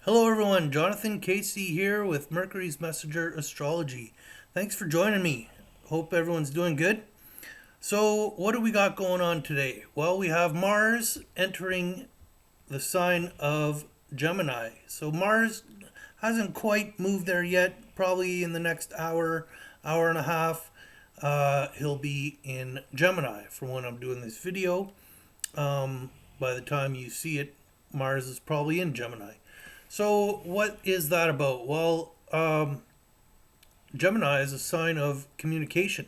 Hello, everyone. Jonathan Casey here with Mercury's Messenger Astrology. Thanks for joining me. Hope everyone's doing good. So, what do we got going on today? Well, we have Mars entering the sign of Gemini. So, Mars hasn't quite moved there yet. Probably in the next hour, hour and a half, he'll be in Gemini from when I'm doing this video. By the time you see it, Mars is probably in Gemini. So, what is that about? Well, Gemini is a sign of communication.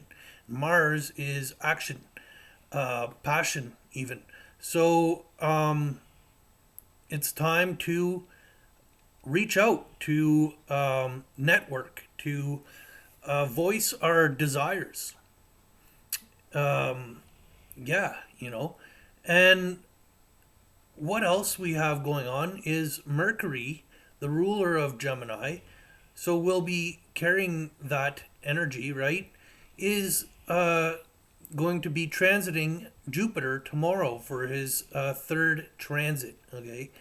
Mars is action, passion, even. So, it's time to reach out, to network, to voice our desires. Yeah, you know. And what else we have going on is Mercury, the ruler of Gemini, so we'll be carrying that energy, right? Is going to be transiting Jupiter tomorrow for his third transit, okay?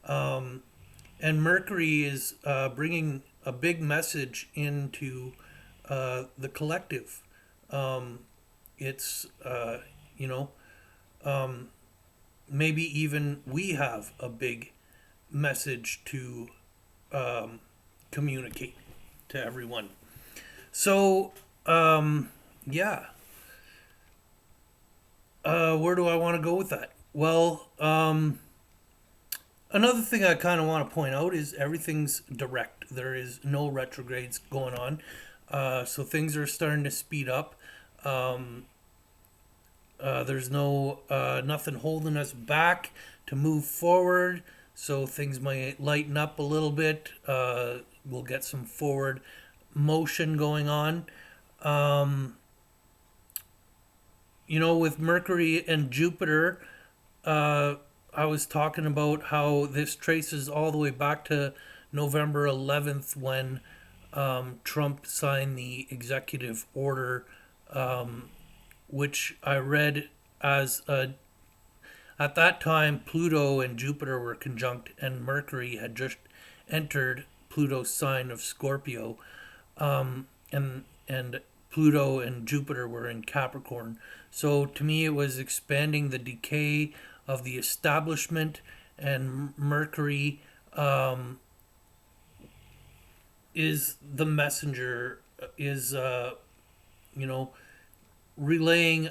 And Mercury is bringing a big message into the collective. It's, you know, maybe even we have a big message to communicate to everyone. So, yeah, where do I want to go with that? Well, another thing I kind of want to point out is everything's direct. There is no retrogrades going on. So things are starting to speed up. Um, there's no nothing holding us back to move forward. So things might lighten up a little bit. We'll get some forward motion going on. Um, with Mercury and Jupiter, uh, I was talking about how this traces all the way back to November 11th when Trump signed the executive order, which I read as at that time Pluto and Jupiter were conjunct, and Mercury had just entered Pluto's sign of Scorpio, and Pluto and Jupiter were in Capricorn. So to me, it was expanding the decay of the establishment, and Mercury is the messenger, is you know relaying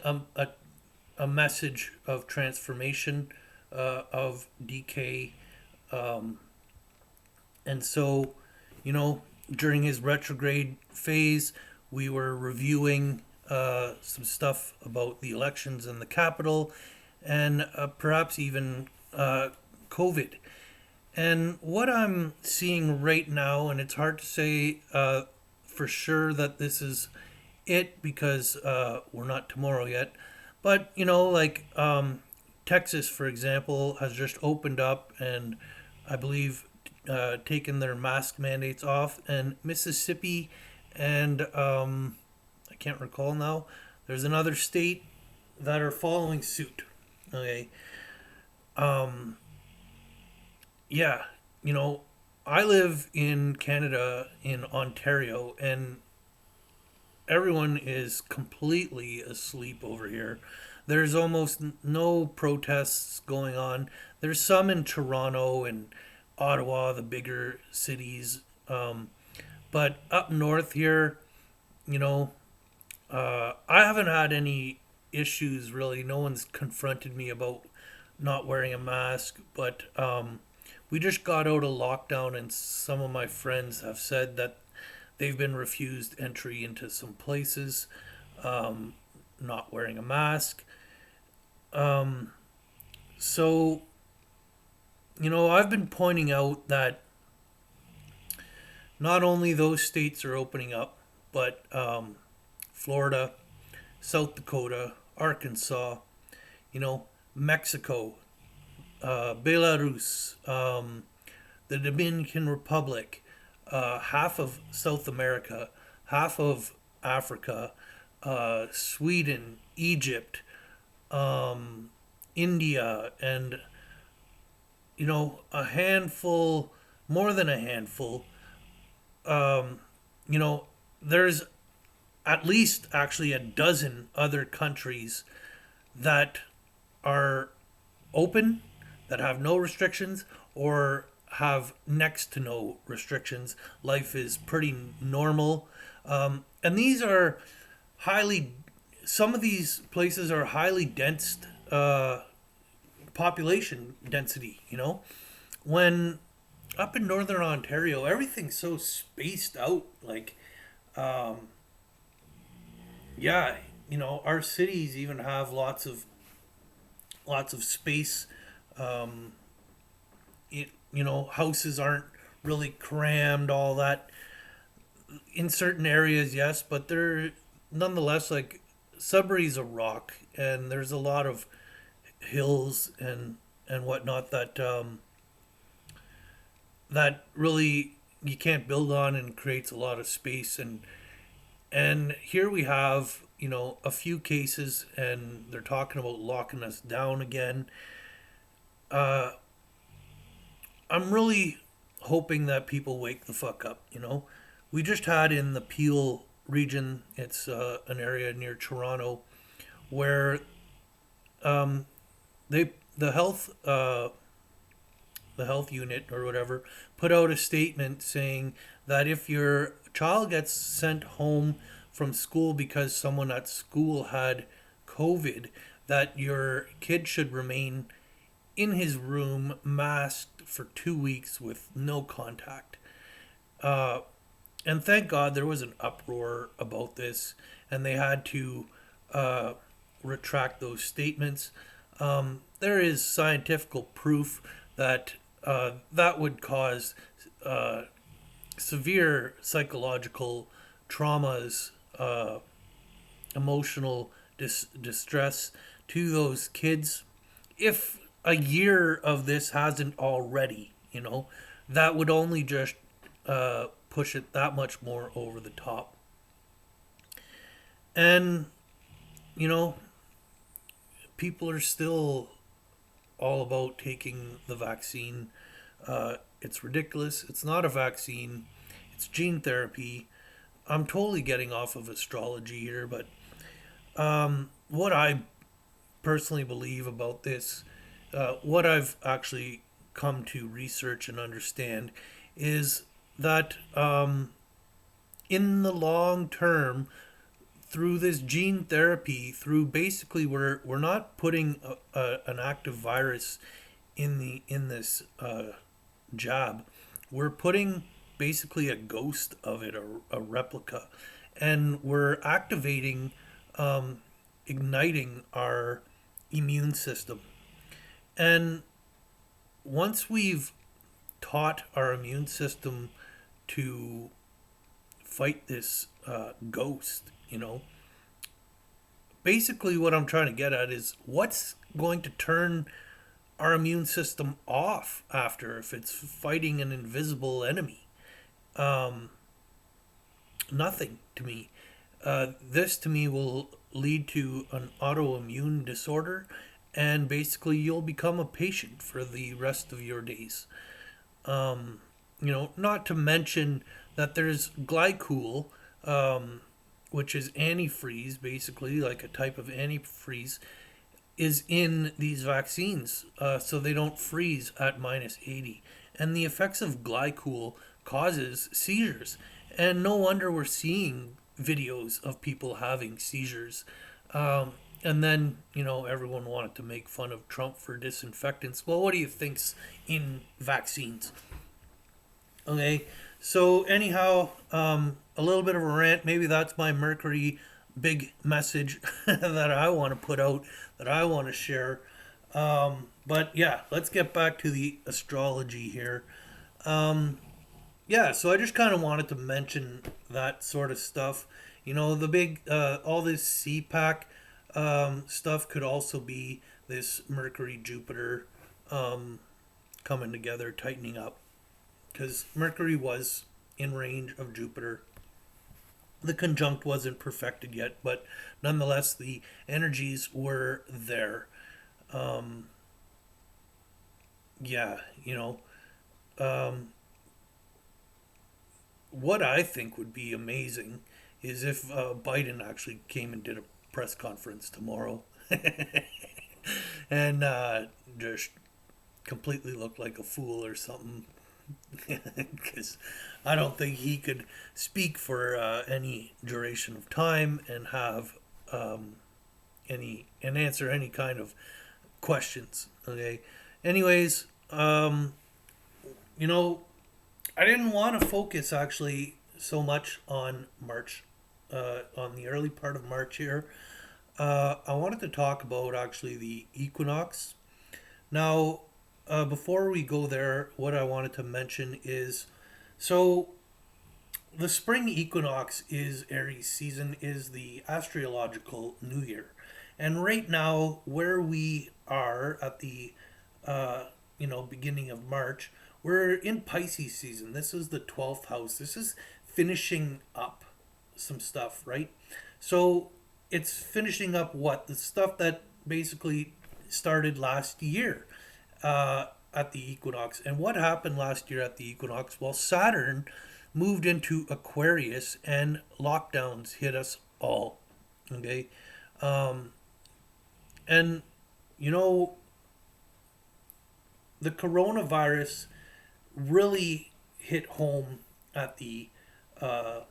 a message of transformation, of decay, and so during his retrograde phase, we were reviewing some stuff about the elections in the capital, and perhaps even COVID. And what I'm seeing right now, and it's hard to say for sure that this is it because we're not tomorrow yet, but Texas, for example, has just opened up and I believe taken their mask mandates off, and Mississippi and I can't recall now. There's another state that are following suit. Okay. Um, yeah, I live in Canada, in Ontario, and everyone is completely asleep over here. There's almost no protests going on. There's some in Toronto and Ottawa, the bigger cities. But up north here, you know, I haven't had any issues really. No one's confronted me about not wearing a mask, but we just got out of lockdown, and some of my friends have said that they've been refused entry into some places, um, not wearing a mask. Um, so, I've been pointing out that not only those states are opening up, but Florida, South Dakota, Arkansas, Mexico, Belarus, the Dominican Republic, half of South America, half of Africa, Sweden, Egypt, India, and a handful more than a handful. Um, you know, there's at least actually a dozen other countries that are open, that have no restrictions, or have next to no restrictions. Life is pretty normal. And these are highly, some of these places are highly dense uh, population density, you know? When up in northern Ontario, everything's so spaced out. Like, yeah, our cities even have lots of space. Houses aren't really crammed, all that. In certain areas, yes, but they're nonetheless like Sudbury's a rock, and there's a lot of hills and whatnot that really you can't build on and creates a lot of space. And here we have a few cases, and they're talking about locking us down again. uh I'm really hoping that people wake the fuck up. We just had in the Peel region, it's an area near Toronto, where um they the health unit or whatever put out a statement saying that if your child gets sent home from school because someone at school had COVID, that your kid should remain in his room masked for 2 weeks with no contact. Uh, and thank God there was an uproar about this, and they had to uh, retract those statements. There is scientific proof that that would cause uh, severe psychological traumas, emotional distress to those kids. If a year of this hasn't already, that would only just push it that much more over the top. And, you know, people are still all about taking the vaccine. It's ridiculous. It's not a vaccine, it's gene therapy. I'm totally getting off of astrology here, but what I personally believe about this, what I've actually come to research and understand, is that in the long term, through this gene therapy, through basically we're not putting an active virus in this jab. We're putting basically a ghost of it, a replica, and we're activating, igniting our immune system. And once we've taught our immune system to fight this ghost, basically what I'm trying to get at is what's going to turn our immune system off after if it's fighting an invisible enemy? Um, Nothing to me. This to me will lead to an autoimmune disorder, and basically you'll become a patient for the rest of your days. Not to mention that there's glycol, which is antifreeze, basically like a type of antifreeze, is in these vaccines, so they don't freeze at minus 80. And the effects of glycol causes seizures, and no wonder we're seeing videos of people having seizures. And then everyone wanted to make fun of Trump for disinfectants. Well, what do you think's in vaccines? Okay, so anyhow, a little bit of a rant. Maybe that's my Mercury big message that I want to put out, that I want to share. But yeah, let's get back to the astrology here. Yeah, so I just kind of wanted to mention that sort of stuff. The big, all this CPAC stuff could also be this Mercury Jupiter coming together, tightening up. Because Mercury was in range of Jupiter. The conjunct wasn't perfected yet, but nonetheless, the energies were there. Um, yeah, um, what I think would be amazing is if Biden actually came and did a press conference tomorrow and just completely looked like a fool or something. Because I don't think he could speak for any duration of time and have any and answer any kind of questions. Okay. Anyways, you know, I didn't want to focus actually so much on March, on the early part of March here. I wanted to talk about actually the equinox. Now, before we go there, what I wanted to mention is so the spring equinox is Aries season, is the astrological new year. And right now, where we are at the beginning of March, we're in Pisces season. This is the 12th house. This is finishing up some stuff, right? So it's finishing up what? The stuff that basically started last year at the equinox. And what happened last year at the equinox? Well, Saturn moved into Aquarius and lockdowns hit us all. Okay. And, you know, the coronavirus really hit home at the uh,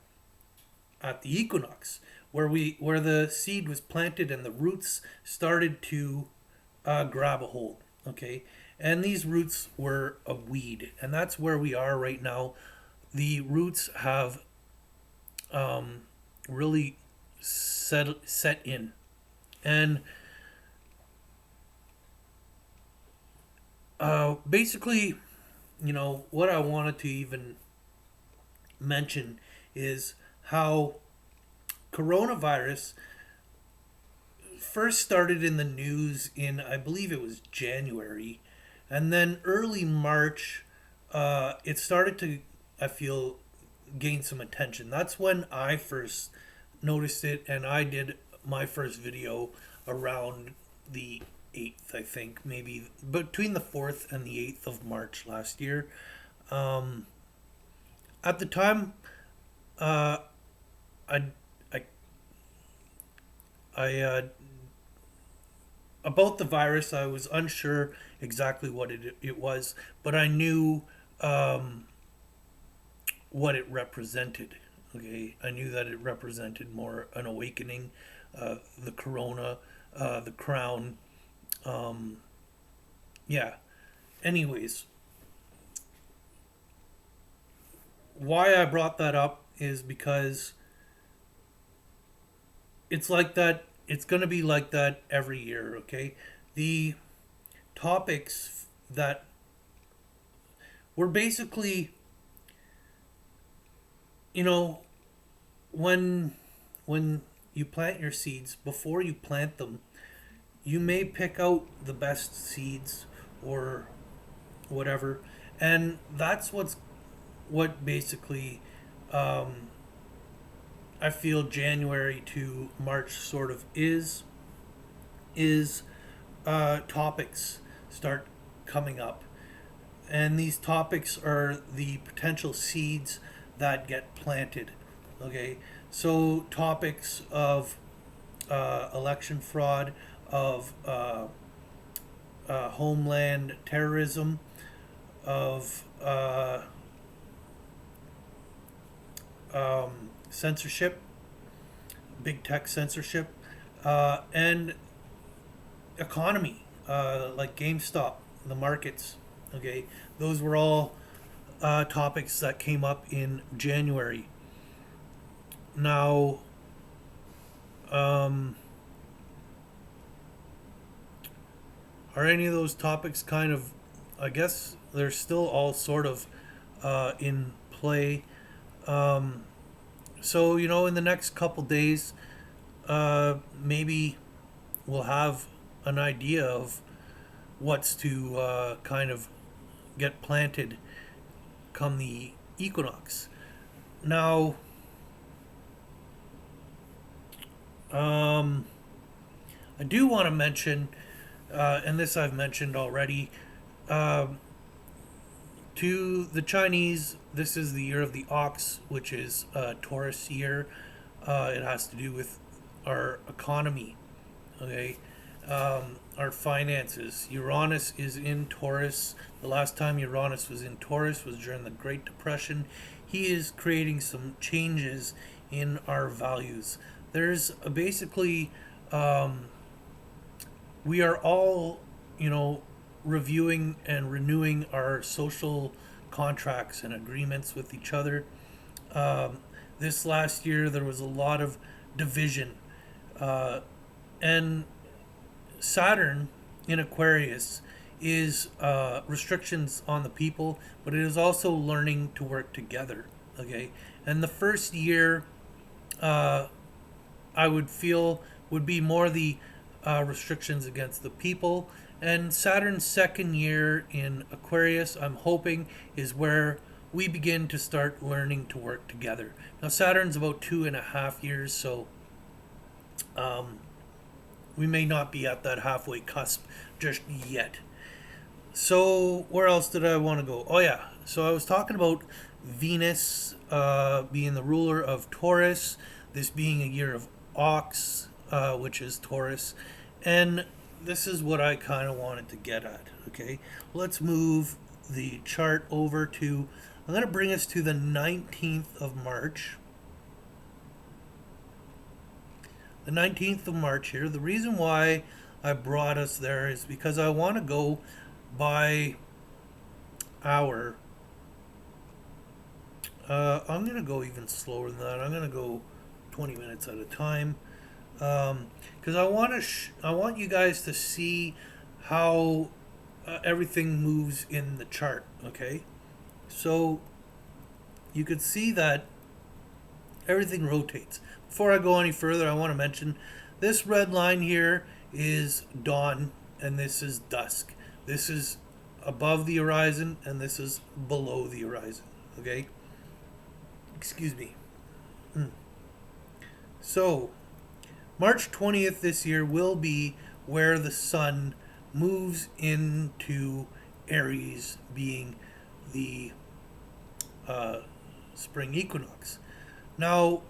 equinox, where the seed was planted and the roots started to grab a hold. Okay, and these roots were a weed, and that's where we are right now. The roots have really set in, and basically, what I wanted to even mention is how coronavirus first started in the news in, I believe it was January, and then early March, it started to, I feel, gain some attention. That's when I first noticed it, and I did my first video around the 8th, I think, maybe between the 4th and the 8th of March last year. Um, at the time, uh, I, I, I about the virus, I was unsure exactly what it was, but I knew what it represented. Okay, I knew that it represented more an awakening, the corona, the crown. Um, yeah. Anyways, why I brought that up is because it's like that. It's going to be like that every year. Okay, the topics that were basically, you know, when when you plant your seeds, before you plant them, you may pick out the best seeds or whatever, and that's what basically um, I feel January to March sort of is topics start coming up, and these topics are the potential seeds that get planted. Okay, so topics of election fraud, of homeland terrorism, of censorship, big tech censorship, and economy, like GameStop, the markets. Okay, those were all topics that came up in January. Now, um, are any of those topics kind of? I guess they're still all sort of in play. Um, so in the next couple days, maybe we'll have an idea of what's to kind of get planted come the equinox. Now, um, I do want to mention, and this I've mentioned already, uh, To the Chinese, this is the year of the ox, which is a Taurus year. It has to do with our economy, okay? Our finances. Uranus is in Taurus. The last time Uranus was in Taurus was during the Great Depression. He is creating some changes in our values. There's basically, we are all, you know, reviewing and renewing our social contracts and agreements with each other. Um, this last year, there was a lot of division. And Saturn in Aquarius is restrictions on the people, but it is also learning to work together. Okay, and the first year, uh, I would feel would be more the restrictions against the people. And Saturn's second year in Aquarius, I'm hoping, is where we begin to start learning to work together. Now, Saturn's about 2.5 years, so um, we may not be at that halfway cusp just yet. So, where else did I want to go? Oh, yeah. So, I was talking about Venus being the ruler of Taurus, this being a year of Ox, which is Taurus. And this is what I kind of wanted to get at. Okay. Let's move the chart over to, I'm going to bring us to the 19th of March. The 19th of March here. The reason why I brought us there is because I want to go by hour. I'm going to go even slower than that. I'm going to go 20 minutes at a time because I want you guys to see how everything moves in the chart. Okay, so you could see that everything rotates. Before I go any further, I want to mention this red line here is dawn and this is dusk. This is above the horizon and this is below the horizon. Okay? Excuse me. So, March 20th this year will be where the sun moves into Aries, being the uh, spring equinox. Now,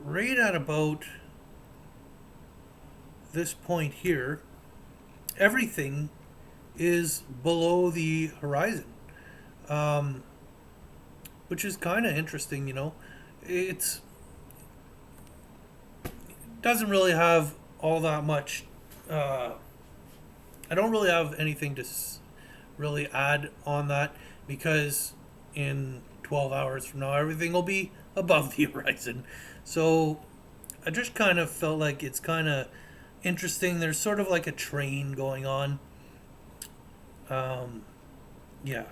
right at about this point here, everything is below the horizon, um, which is kind of interesting. You know, it's doesn't really have all that much. Uh, I don't really have anything to really add on that because in 12 hours from now, everything will be above the horizon. So I just kind of felt like it's kind of interesting. There's sort of like a train going on. Um, yeah.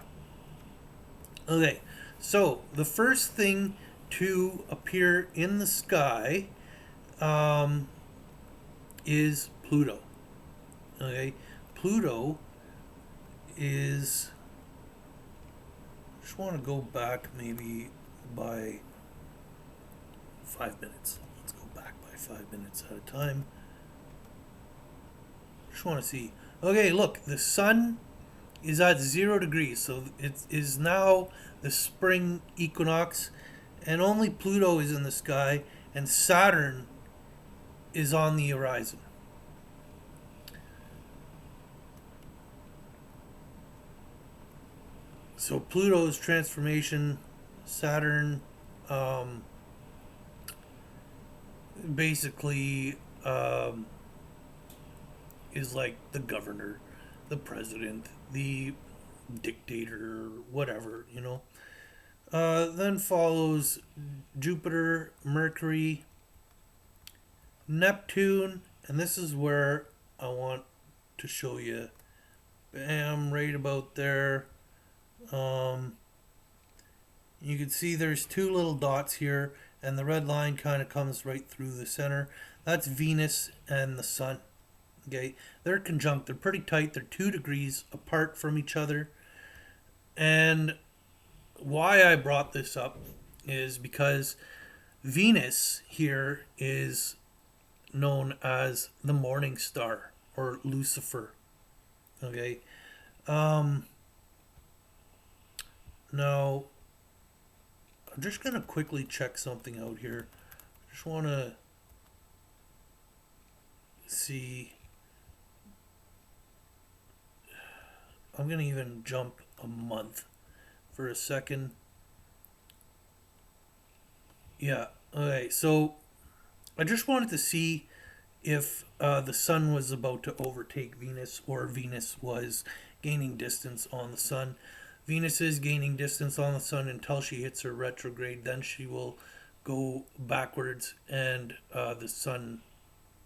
Okay. So the first thing to appear in the sky um, is Pluto. Okay. Pluto is. Just want to go back maybe by 5 minutes. Let's go back by 5 minutes at a time. Just want to see. Okay, look, the sun is at 0 degrees, so it is now the spring equinox, and only Pluto is in the sky, and Saturn is on the horizon. So Pluto's transformation, Saturn, um, basically is like the governor, the president, the dictator, whatever, you know. Then follows Jupiter, Mercury, Neptune, and this is where I want to show you. Bam, right about there. Um, you can see there's two little dots here, and the red line kind of comes right through the center. That's Venus and the Sun. Okay, they're conjunct. They're pretty tight. They're 2 degrees apart from each other. And why I brought this up is because Venus here is known as the morning star or Lucifer. Okay, Now, I'm just going to quickly check something out here. Just want to see. I'm going to even jump a month for a second. Yeah. Okay. So I just wanted to see if the sun was about to overtake Venus or Venus was gaining distance on the sun. Venus is gaining distance on the sun until she hits her retrograde. Then she will go backwards, and the sun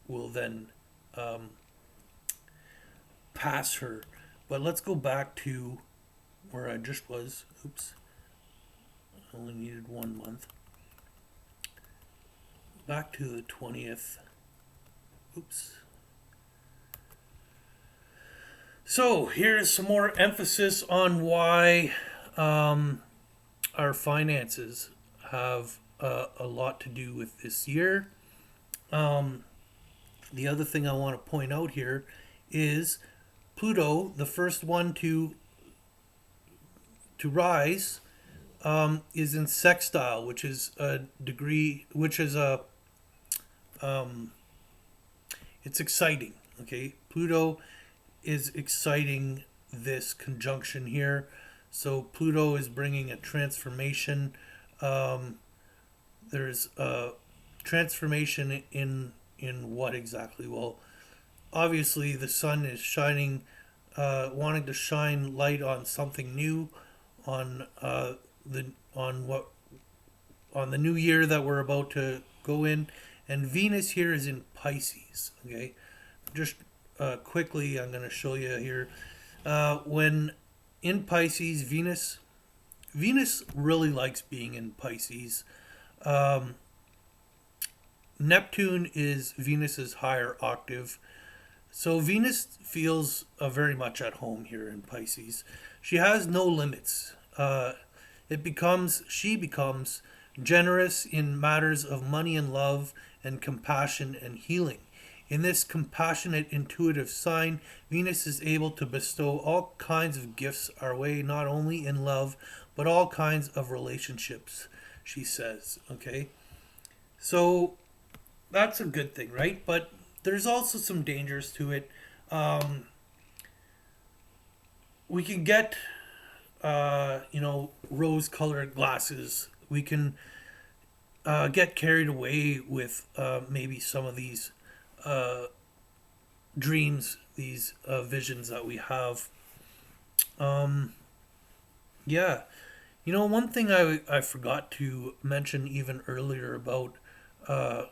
will then um, pass her. But let's go back to where I just was. Oops, I only needed 1 month. Back to the 20th. Oops. So here's some more emphasis on why our finances have a lot to do with this year. Um, the other thing I want to point out here is Pluto, the first one to rise, is in sextile, which is a degree, which is a um, it's exciting. Okay, Pluto is exciting this conjunction here. So Pluto is bringing a transformation. Um, there's a transformation in what exactly? Well, obviously the sun is shining, wanting to shine light on something new, on the on what on the new year that we're about to go in, and Venus here is in Pisces. Okay, just quickly, I'm going to show you here. When in Pisces, Venus really likes being in Pisces. Um, Neptune is Venus's higher octave. So Venus feels very much at home here in Pisces. She has no limits. She becomes generous in matters of money and love and compassion and healing. In this compassionate, intuitive sign, Venus is able to bestow all kinds of gifts our way, not only in love, but all kinds of relationships, she says. Okay? So that's a good thing, right? But there's also some dangers to it. Um, we can get, rose colored glasses. We can get carried away with maybe some of these uh, dreams, these visions that we have. Um, yeah. One thing I forgot to mention even earlier uh,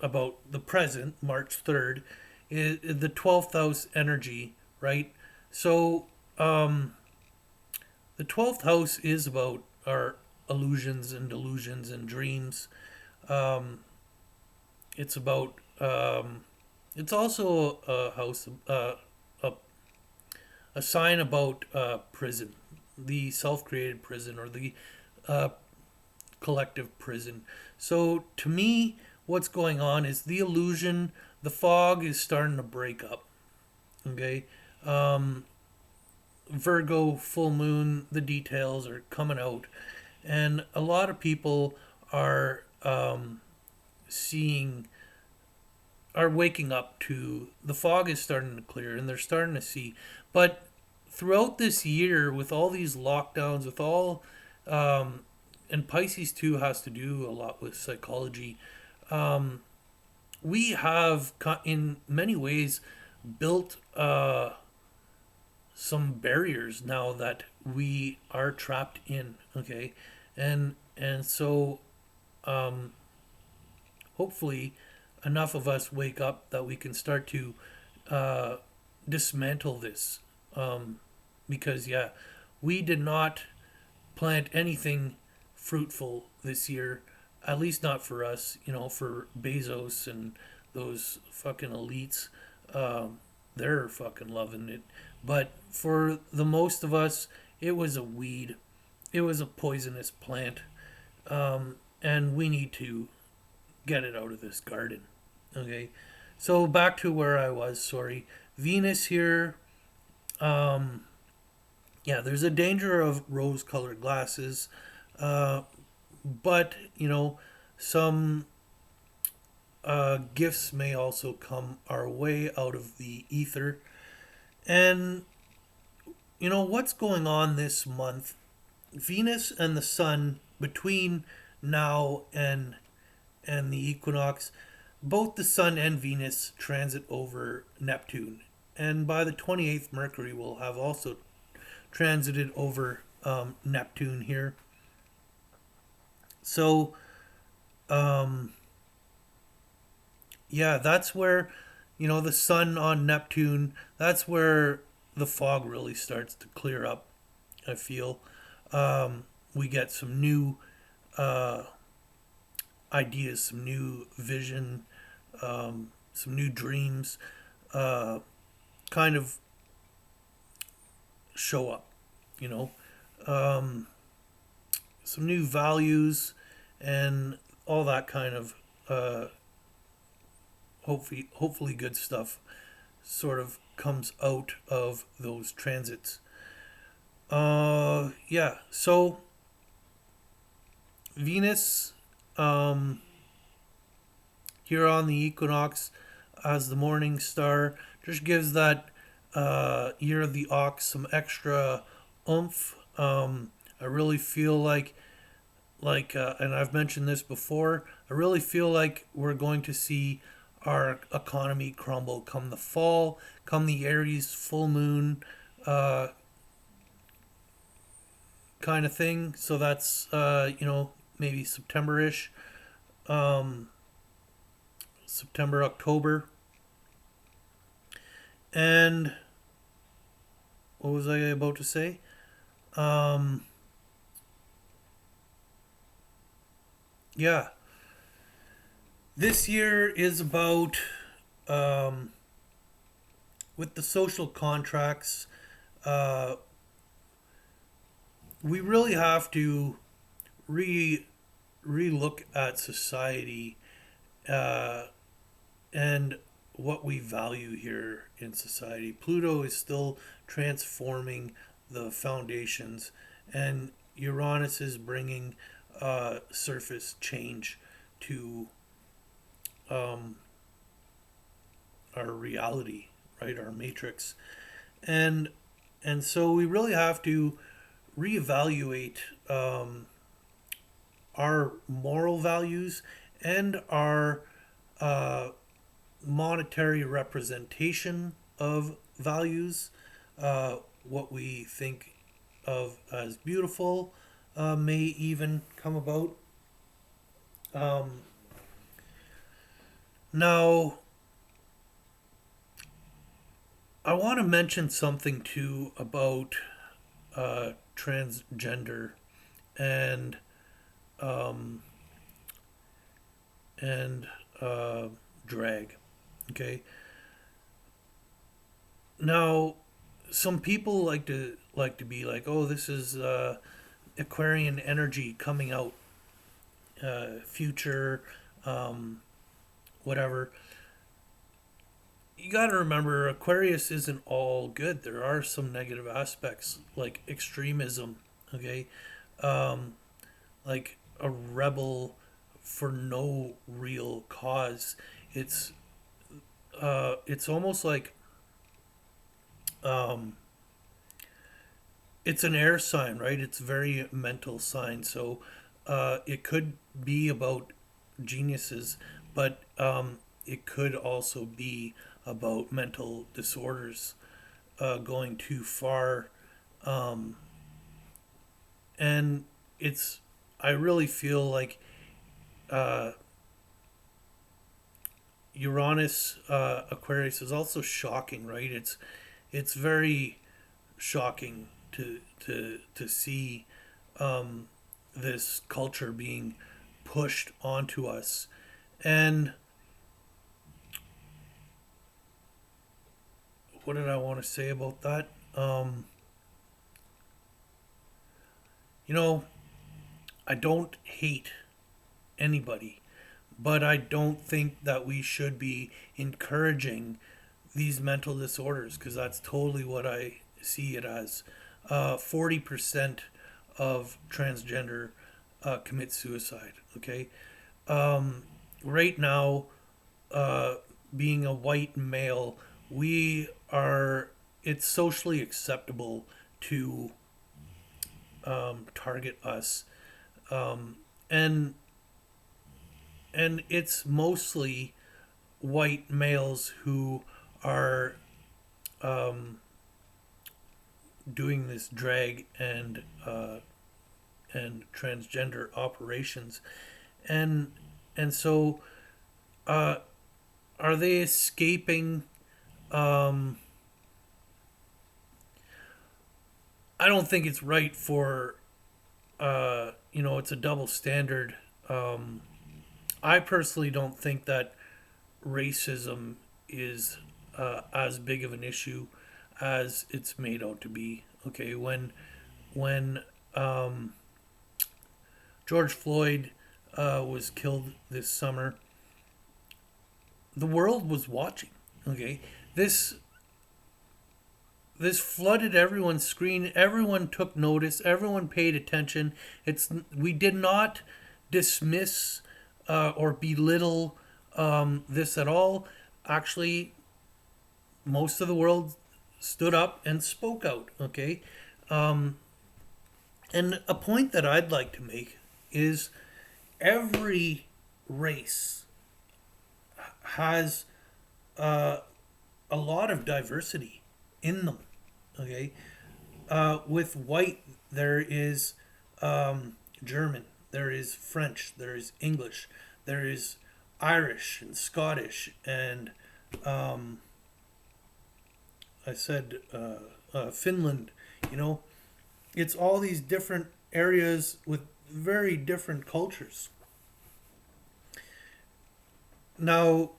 about the present, March 3rd, is the 12th house energy, right? So, the 12th house is about our illusions and delusions and dreams. Um, it's about, it's also a house, a sign about prison, the self created prison or the uh, collective prison. So, to me, what's going on is the illusion, the fog is starting to break up. Okay. Um, Virgo full moon, the details are coming out, and a lot of people are seeing, are waking up to the fog is starting to clear, and they're starting to see. But throughout this year, with all these lockdowns, with all, um, and Pisces too has to do a lot with psychology. Um, we have, in many ways, built some barriers now that we are trapped in. Okay, and so um, hopefully enough of us wake up that we can start to uh, dismantle this. Because yeah, we did not plant anything fruitful this year, at least not for us. For Bezos and those fucking elites, they're fucking loving it. But for the most of us, it was a weed. It was a poisonous plant, and we need to get it out of this garden. Okay, so back to where I was. Sorry, Venus here. Um, Yeah, there's a danger of rose colored glasses, uh, but some gifts may also come our way out of the ether. And what's going on this month? Venus and the Sun between now and the equinox, both the Sun and Venus transit over Neptune, and by the 28th, Mercury will have also transited over Neptune here. So, um, yeah, that's where the Sun on Neptune. That's where the fog really starts to clear up. I feel we get some new uh, ideas, some new vision, some new dreams, uh, kind of show up. You know, um, some new values and all that kind of hopefully good stuff sort of comes out of those transits. Yeah. So Venus, um, here on the equinox as the morning star, just gives that year of the ox some extra oomph. I really feel and I've mentioned this before, I really feel like we're going to see our economy crumble come the fall, come the Aries full moon uh, kind of thing. So that's, maybe September-ish, um, September, October. And what was I about to say? Um, yeah, this year is about um, with the social contracts. Uh, we really have to re relook at society uh, and what we value here in society. Pluto is still transforming the foundations, and Uranus is bringing surface change to um, our reality, right? Our matrix, and and so we really have to reevaluate our moral values and our uh, monetary representation of values. What we think of as beautiful may even come about. Um, Now, I want to mention something too about transgender and um, and drag. Okay. Now, some people like to be like, oh, this is Aquarian energy coming out, future, um, whatever. You got to remember, Aquarius isn't all good. There are some negative aspects, like extremism. Okay, um, like a rebel for no real cause. It's it's almost like um, it's an air sign, right? It's a very mental sign. So it could be about geniuses, but it could also be about mental disorders going too far. Um, and it's, I really feel like uh, Uranus Aquarius is also shocking, right? It's very shocking to see um, this culture being pushed onto us. And what did I want to say about that? You know, I don't hate anybody, but I don't think that we should be encouraging these mental disorders because that's totally what I see it as. 40% of transgender commit suicide. Okay, right now, uh, being a white male, we are. It's socially acceptable to target us, and it's mostly white males who are doing this drag and transgender operations, and so uh, are they escaping? Um, I don't think it's right for it's a double standard. I personally don't think that racism is as big of an issue as it's made out to be. Okay, when George Floyd was killed this summer, the world was watching. Okay, this flooded everyone's screen. Everyone took notice. Everyone paid attention. We did not dismiss or belittle this at all. Actually, most of the world stood up and spoke out. Okay, and a point that I'd like to make is every race has a lot of diversity in them. Okay, with white there is German, there is French, there is English, there is Irish and Scottish, and I said Finland. You know, it's all these different areas with very different cultures. Now,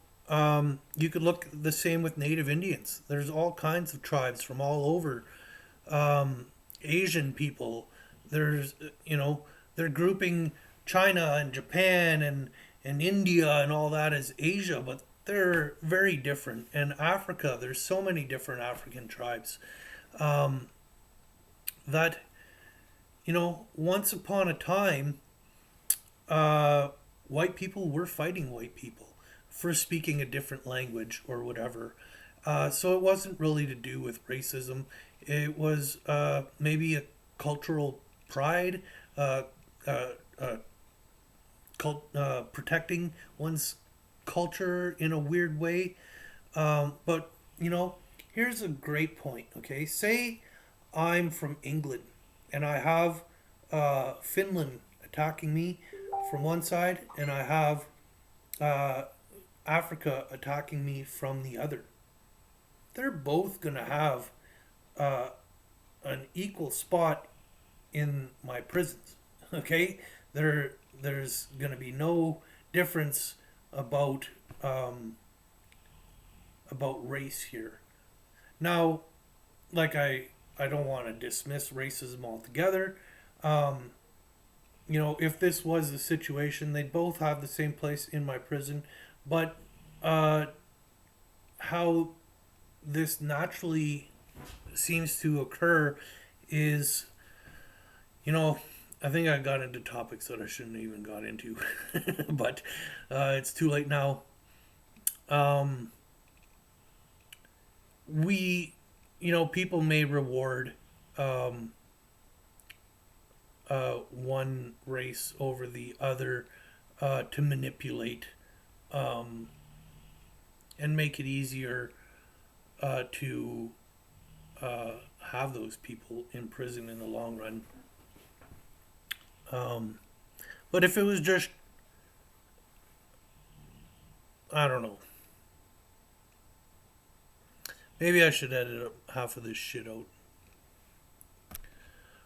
you could look the same with Native Indians. There's all kinds of tribes from all over. Asian people. There's, they're grouping China and Japan and India and all that as Asia, but they're very different. And Africa, there's so many different African tribes that, once upon a time, white people were fighting white people for speaking a different language or whatever. So it wasn't really to do with racism. It was maybe a cultural pride, uh, uh, uh, protecting one's culture in a weird way. But, here's a great point, okay? Say I'm from England and I have Finland attacking me from one side, and I have uh, Africa attacking me from the other. They're both going to have uh, an equal spot in my prisons. Okay, there's going to be no difference about race here. Now, like I don't want to dismiss racism altogether. Um, if this was the situation, they'd both have the same place in my prison. But how this naturally seems to occur is, I think I got into topics that I shouldn't even got into, but it's too late now. Um, we, people may reward um, one race over the other to manipulate and make it easier to have those people in prison in the long run. But if it was just, I don't know, maybe I should edit up half of this shit out.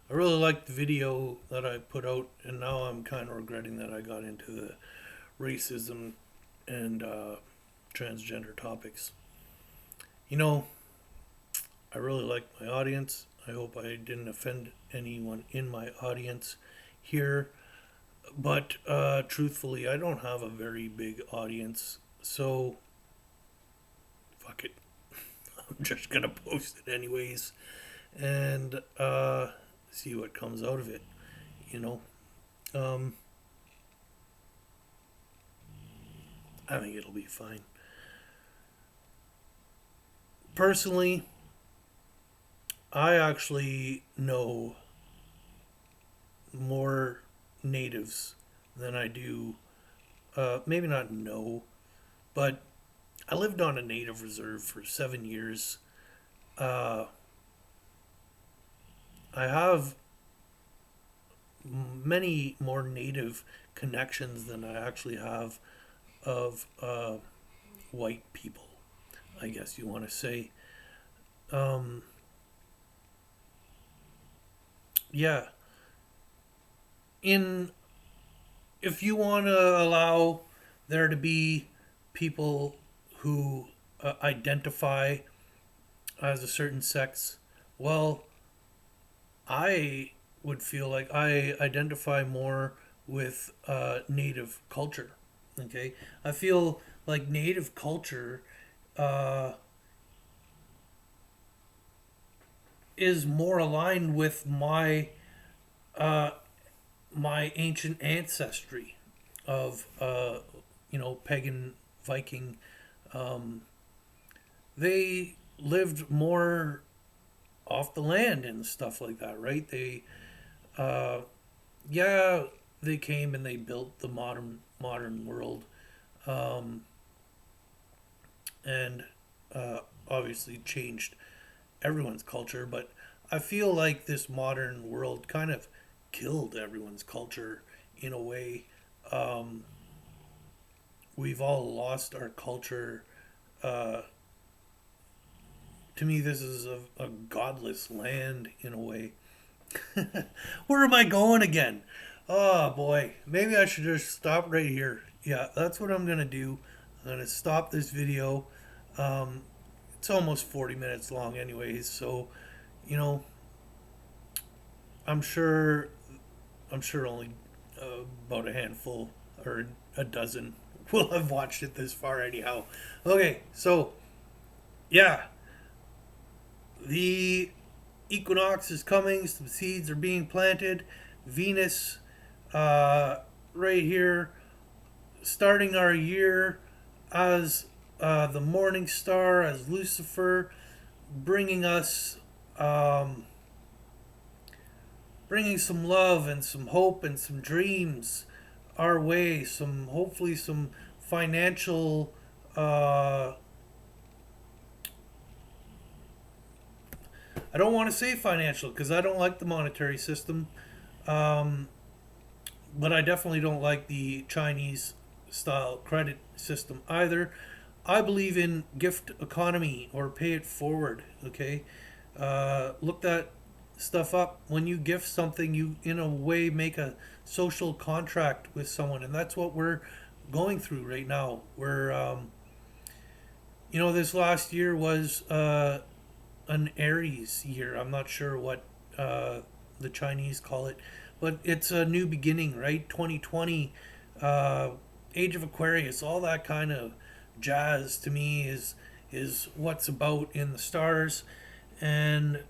I really liked the video that I put out, and now I'm kind of regretting that I got into the racism and transgender topics. I really like my audience. I hope I didn't offend anyone in my audience here. But truthfully, I don't have a very big audience. So, fuck it. I'm just going to post it anyways. and see what comes out of it. You know, um, I think it'll be fine. Personally, I actually know more natives than I do. Maybe not know, but I lived on a native reserve for 7 years. Uh, I have many more native connections than I actually have of white people, I guess you want to say. Um, yeah, in if you want to allow there to be people who identify as a certain sex, well, I would feel like I identify more with native culture. Okay, I feel like native culture uh, is more aligned with uh, my ancient ancestry of pagan Viking. Um, they lived more off the land and stuff like that, right? Uh, yeah, they came and they built the modern world, um, and obviously changed everyone's culture. But I feel like this modern world kind of killed everyone's culture in a way. Um, we've all lost our culture. Uh, to me, this is a godless land in a way. Where am I going again? Oh boy, maybe I should just stop right here. Yeah, that's what I'm gonna do. I'm gonna stop this video. Um, it's almost 40 minutes long, anyways. So, you know, I'm sure, I'm sure only about a handful or a dozen will have watched it this far, anyhow. Okay, so yeah, the Equinox is coming. Some seeds are being planted. Venus, uh, right here, starting our year as the morning star, as Lucifer, bringing us, um, bringing some love and some hope and some dreams our way. Some hopefully some financial. I don't want to say financial because I don't like the monetary system. Um, but I definitely don't like the Chinese style credit system either. I believe in gift economy or pay it forward. Okay, look that stuff up. When you gift something, you in a way make a social contract with someone, and that's what we're going through right now. This last year was an Aries year. I'm not sure what uh, the Chinese call it, but it's a new beginning, right? 2020, uh, Age of Aquarius, all that kind of jazz to me is what's about in the stars, and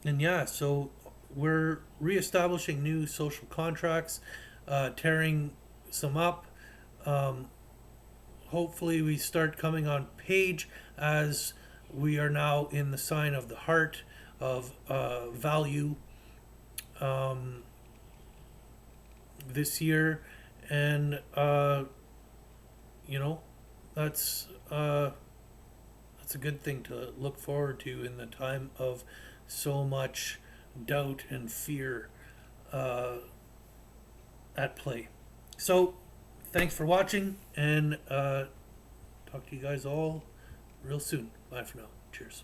yeah, so we're reestablishing new social contracts, tearing some up. Um, Hopefully we start coming on page as we are now in the sign of the heart of value um, this year, and you know that's that's a good thing to look forward to in the time of so much doubt and fear uh, at play. So thanks for watching, and talk to you guys all real soon. Bye for now. Cheers.